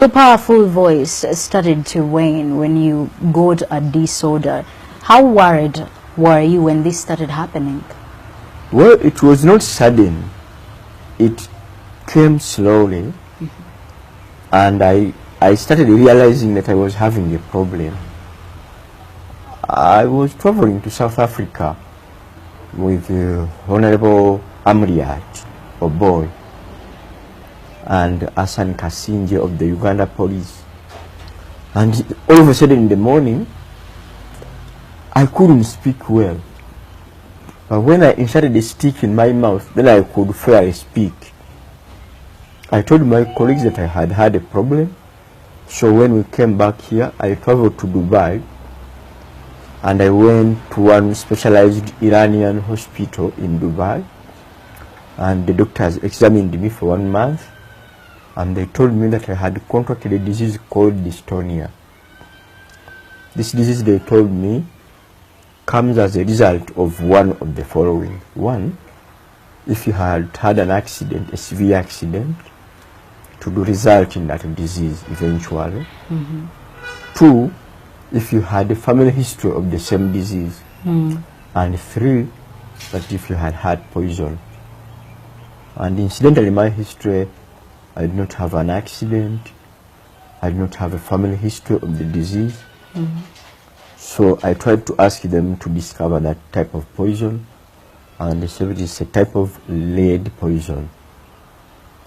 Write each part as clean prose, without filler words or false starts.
Your powerful voice started to wane when you got a disorder. How worried were you when this started happening? Well, it was not sudden. It came slowly, and I started realizing that I was having a problem. I was traveling to South Africa with Honorable Amriat, or boy, and Hassan Kasinje of the Uganda police. And all of a sudden in the morning, I couldn't speak well. But when I inserted a stick in my mouth, then I could fairly speak. I told my colleagues that I had had a problem. So when we came back here, I traveled to Dubai, and I went to one specialized Iranian hospital in Dubai, and the doctors examined me for 1 month, and they told me that I had contracted a disease called dystonia. This disease, they told me, comes as a result of one of the following. One, if you had had an accident, a severe accident, to result in that disease eventually. Two, if you had a family history of the same disease. And three, that if you had had poison. And incidentally, my history, I did not have an accident, I did not have a family history of the disease. So I tried to ask them to discover that type of poison, and they said it is a type of lead poison.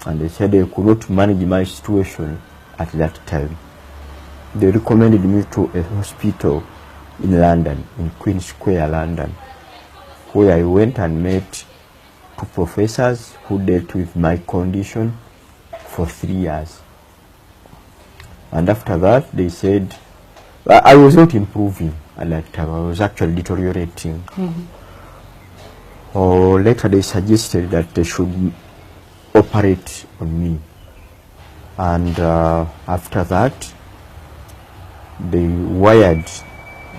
And they said they could not manage my situation at that time. They recommended me to a hospital in London, in Queen Square, London, where I went and met two professors who dealt with my condition for 3 years. And after that, they said, I was not improving at that time, I was actually deteriorating. Or later they suggested that they should operate on me. And after that, they wired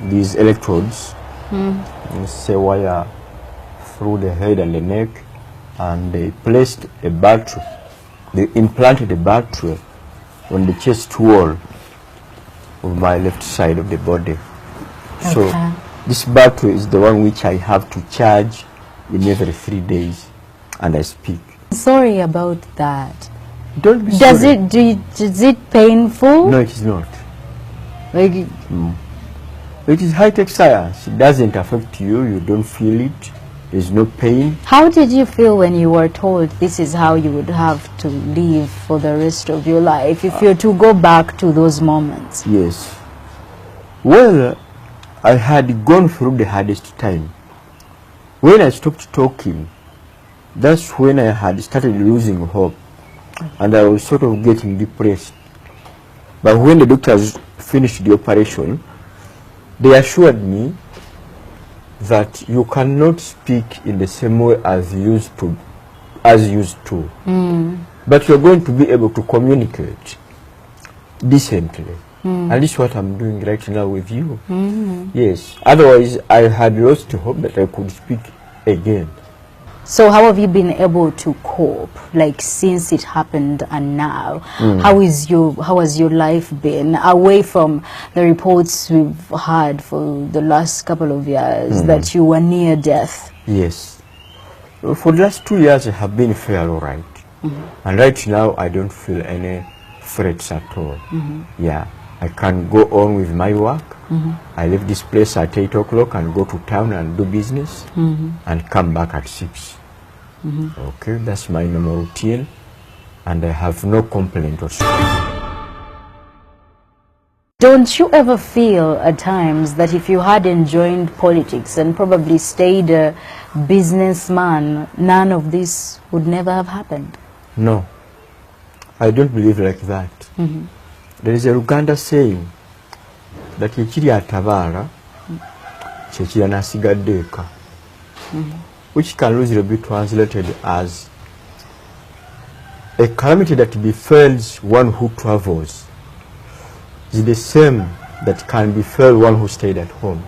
these electrodes, say wire through the head and the neck, and they placed a battery, they implanted a battery on the chest wall of my left side of the body. Okay. So this battery is the one which I have to charge in every 3 days, and I speak. Sorry about that. Don't be sorry. Is it painful? No, it is not. Like, It is high-tech science. It doesn't affect you. You don't feel it. There's no pain. how did you feel when you were told this is how you would have to live for the rest of your life if you're to go back to those moments? Yes. Well, I had gone through the hardest time. When I stopped talking, that's when I had started losing hope, and I was sort of getting depressed. But when the doctors finished the operation, they assured me that you cannot speak in the same way as used to, but you're going to be able to communicate decently. And this is what I'm doing right now with you. Yes. Otherwise, I had lost hope that I could speak again. So how have you been able to cope, like since it happened and now? How has your life been, away from the reports we've had for the last couple of years that you were near death? Yes. For the last 2 years, I have been fairly all right. And right now, I don't feel any threats at all. Yeah. I can go on with my work. I leave this place at 8 o'clock and go to town and do business and come back at 6. Okay, that's my normal routine, and I have no complaint whatsoever. Don't you ever feel at times that if you hadn't joined politics and probably stayed a businessman, none of this would never have happened? No, I don't believe like that. There is a Uganda saying that ekiri atabara kyekira nasigadde eka, which can loosely be translated as a calamity that befalls one who travels is the same that can befall one who stayed at home.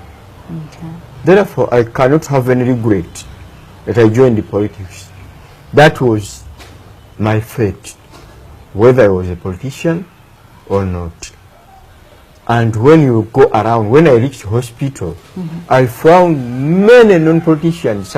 Therefore, I cannot have any regret that I joined the politics. That was my fate, whether I was a politician or not. And when you go around, when I reached hospital, I found many non-politicians